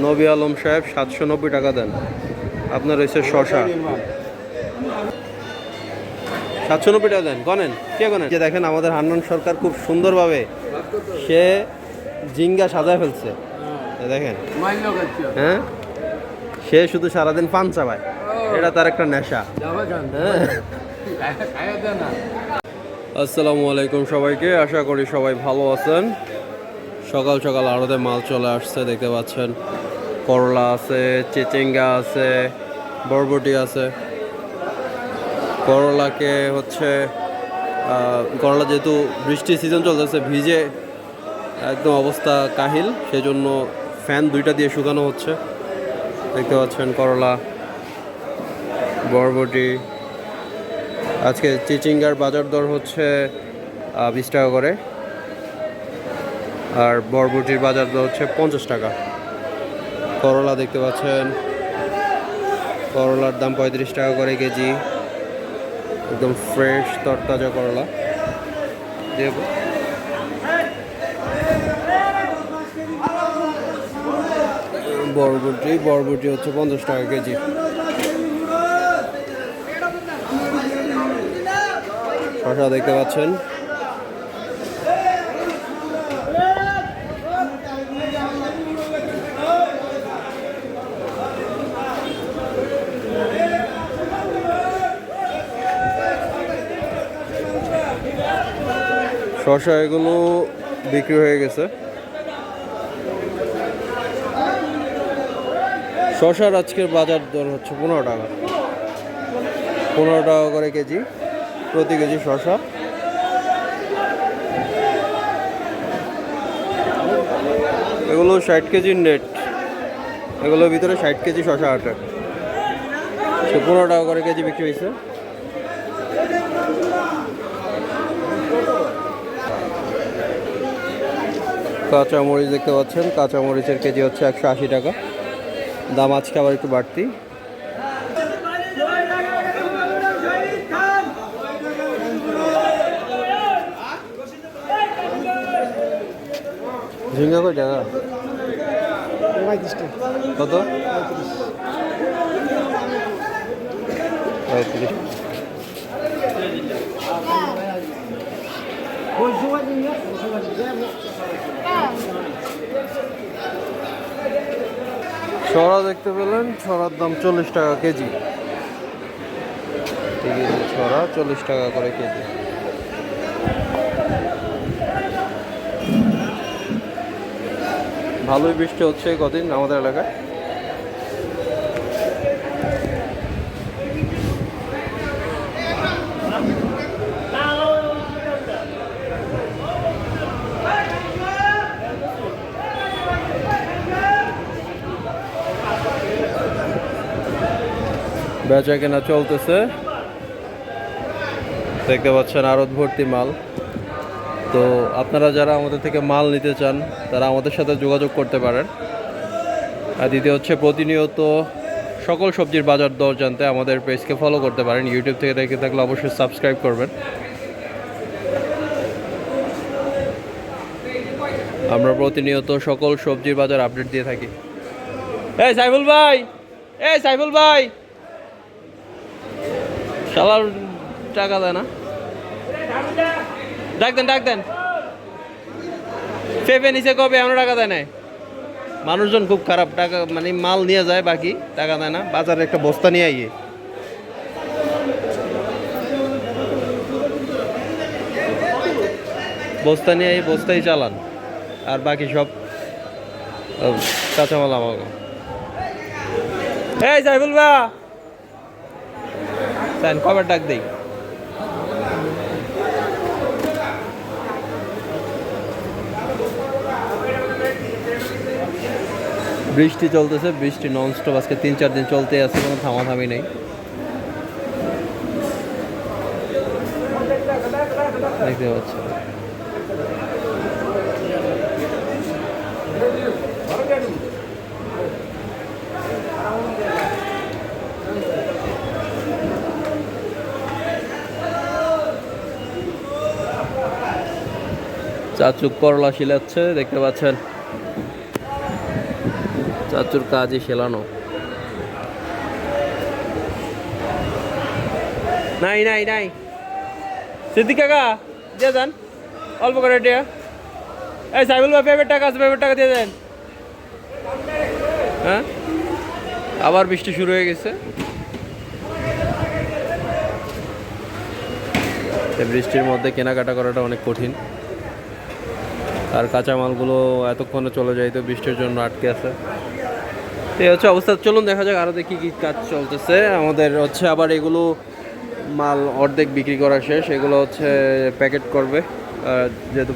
নবী আলম সাহেব 790 টাকা দেন। আপনার রয়েছে শশা 790 টাকা দেন। গনেন কে গনেন? যে দেখেন আমাদের হান্নান সরকার খুব সুন্দরভাবে সে জিঙ্গা সাজায় ফেলছে। দেখেন হ্যাঁ, সে শুধু সারাদিন পান চাবায়, এটা তার একটা নেশা। আসসালামু আলাইকুম সবাইকে, আশা করি সবাই ভালো আছেন। সকাল সকাল আড়তে মাল চলে আসছে, দেখতে পাচ্ছেন। করলা আছে, চিচিঙ্গা আছে, বরবটি আছে। করলাকে হচ্ছে করলা যেহেতু বৃষ্টির সিজন চলতেছে, ভিজে একদম অবস্থা কাহিল, সেই জন্য ফ্যান দুইটা দিয়ে শুকানো হচ্ছে। দেখতে পাচ্ছেন করলা, বরবটি। আজকে চিচিঙ্গার বাজার দর হচ্ছে 20 টাকা করে, আর বরবটির বাজার দর হচ্ছে 50 টাকা। করলা দেখতে পাচ্ছেন, করলার দাম 35 টাকা করে কেজি, একদম ফ্রেশ তরতাজা করলা। বরবটি হচ্ছে 50 টাকা কেজি। শসা দেখতে পাচ্ছেন, শসা এগুলো বিক্রি হয়ে গেছে। শসার আজকের বাজার দর হচ্ছে 15 টাকা, 15 টাকা করে কেজি, প্রতি কেজি শসা। এগুলো 60 কেজির নেট, এগুলোর ভিতরে 60 কেজি শসা আটে, সে 15 টাকা করে কেজি বিক্রি হয়েছে। কাঁচামরিচ দেখতে পাচ্ছেন, কাঁচামরিচের কেজি হচ্ছে 180 টাকা, দাম আজকে আবার একটু বাড়তি। ঝিঙ্গা কয় টাকা? কত? 35। ছড়া দেখতে পেলেন, ছড়ার দাম 40 টাকা কেজি। ঠিক আছে, ছড়া 40 টাকা করে কেজি। ভালোই বৃষ্টি হচ্ছে কদিন আমাদের এলাকায়। বেচা কেনা চলতেছে, দেখতে পাচ্ছেন আড়ত ভর্তি মাল। তো আপনারা যারা আমাদের থেকে মাল নিতে চান তারা আমাদের সাথে যোগাযোগ করতে পারেন। আর দ্বিতীয় হচ্ছে, প্রতিনিয়ত সকল সবজির বাজার দর জানতে আমাদের পেজকে ফলো করতে পারেন। ইউটিউব থেকে দেখে থাকলে অবশ্যই সাবস্ক্রাইব করবেন। আমরা প্রতিনিয়ত সকল সবজির বাজার আপডেট দিয়ে থাকি। এই সাইফুল ভাই, এই সাইফুল ভাই, শালার টাকা দেয় না, ডাক দেন। পেপে নিচে কবে, এমন টাকা দেয় না। মানুষজন খুব খারাপ, টাকা মানে মাল নিয়ে যায়, বাকি টাকা দেয় না। বাজারে একটা বস্তা নিয়ে আইয়ে, বস্তাই চালান, আর বাকি সব কাঁচামাল আমাকে। এই সাইফুল ভাই, কবে ডাক দেই। বৃষ্টি চলতেছে, বৃষ্টি ননস্টপ আজকে 3-4 দিন চলতে আছে, কোনো থামাথামি নেই। দেখতে পাচ্ছেন চাচু করলা শিলাচ্ছে, দেখতে পাচ্ছেন। চাচুর কাজই সেলানো। নাই নাই নাই সিদ্দিক কাকা দিয়ে দেন অল্প করে টিয়া। এই সাইবুল ভাই পেমেন্ট টাকা আছে, পেমেন্ট টাকা দিয়ে দেন। হ্যাঁ আবার বৃষ্টি শুরু হয়ে গেছে। বৃষ্টির মধ্যে কেনাকাটা করাটা অনেক কঠিন, আর কাঁচামালগুলো এতক্ষণে চলে যায় তো বৃষ্টির জন্য আটকে আছে। এই হচ্ছে অবস্থা। চলুন দেখা যাক আরও দেখি কী কাজ চলতেছে আমাদের। হচ্ছে আবার এগুলো মাল অর্ধেক বিক্রি করা শেষ, এগুলো হচ্ছে প্যাকেট করবে, যেহেতু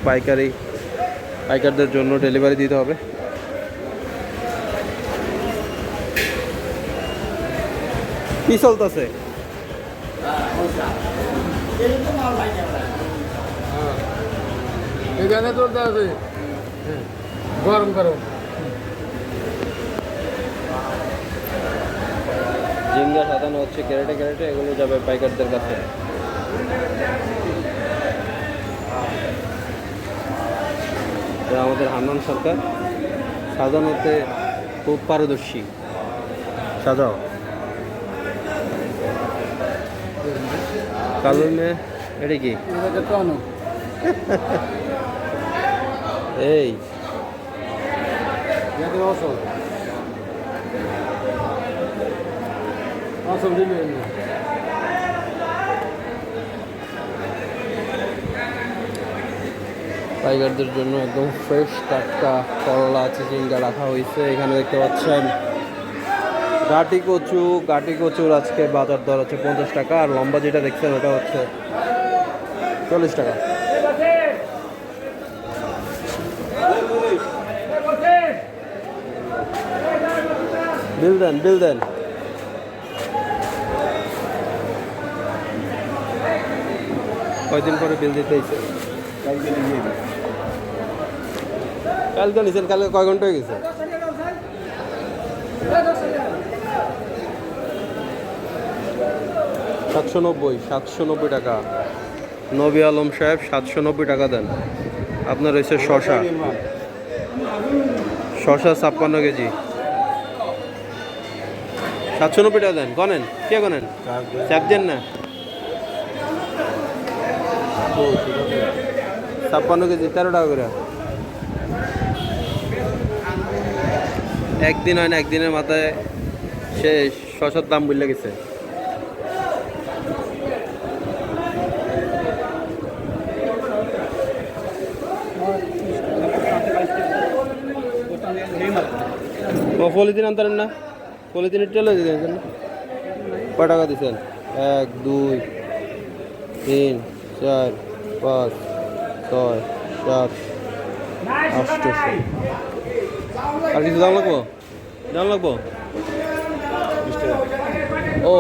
পাইকারদের জন্য ডেলিভারি দিতে হবে। কি চলতেছে? এখানে চলতে আছে গরম গরম ঝিঙ্গা সাজানো হচ্ছে ক্যারেটে ক্যারেটে, এগুলো যাবে পাইকারদের কাছে। তো আমাদের হান্নান সরকার সাজানোতে খুব পারদর্শী। সাজাও কালো মেয়ে, এটা কি? এই টাইগারদের জন্য একদম ফ্রেশ টাটকা করলা আছে, ঝিঙ্গা রাখা হয়েছে। এখানে দেখতে পাচ্ছেন গাটি কচুর আজকে বাজার দর হচ্ছে 50 টাকা, আর লম্বা যেটা দেখছেন ওটা হচ্ছে 40 টাকা। বিল দেন। কয়দিন পরে বিল দিতে হয়েছে? কালকে নিছেন, কালকে কয় ঘন্টা হয়ে গেছে? 790 টাকা। নবী আলম সাহেব 790 টাকা দেন। আপনার রয়েছে শশা 56 কেজি, 790 টাকা দেন। গনেন, কে গনেন? চাপ দেন না। 56 কেজি 13 টাকা করে। একদিন হয় না, একদিনের মাথায় সে শশার দাম বললে গেছে। পলিথিন আনতেন না? পলিথিনের টেলে দিতেন। কয় টাকা দিচ্ছেন? 1 2 3 4 5 6 7 800। আর কিছু দাম লাগবো? ও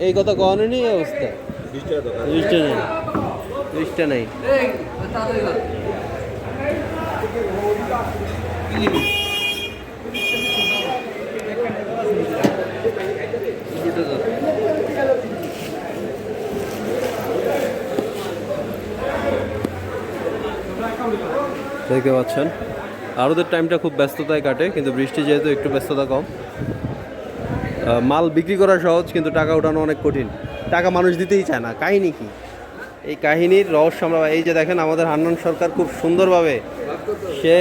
এই কথা কখনো নেই অবস্থা। 20টা নেই। দেখতে পাচ্ছেন আরোদের টাইমটা খুব ব্যস্ততায় কাটে, কিন্তু বৃষ্টি যেহেতু একটু ব্যস্ততা কম। মাল বিক্রি করা সহজ, কিন্তু টাকা ওঠানো অনেক কঠিন। টাকা মানুষ দিতেই চায় না। কাহিনী কি? এই কাহিনীর রহস্য আমরা এই যে দেখেন, আমাদের হান্নান সরকার খুব সুন্দরভাবে সে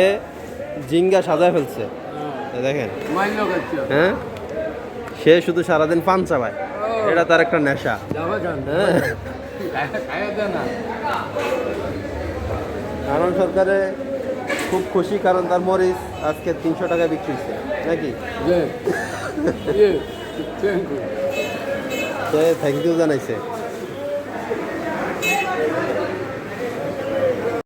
ঝিঙ্গা সাজায় ফেলছে। দেখেন, হ্যাঁ, সে শুধু সারাদিন পান চাবায়, এটা তার একটা নেশা। হ্যাঁ, হান্নান সরকারে খুব খুশি, কারণ তার মরিচ আজকে 300 টাকা বিক্রি হচ্ছে নাকি? সে থ্যাংক ইউ জানাইছে।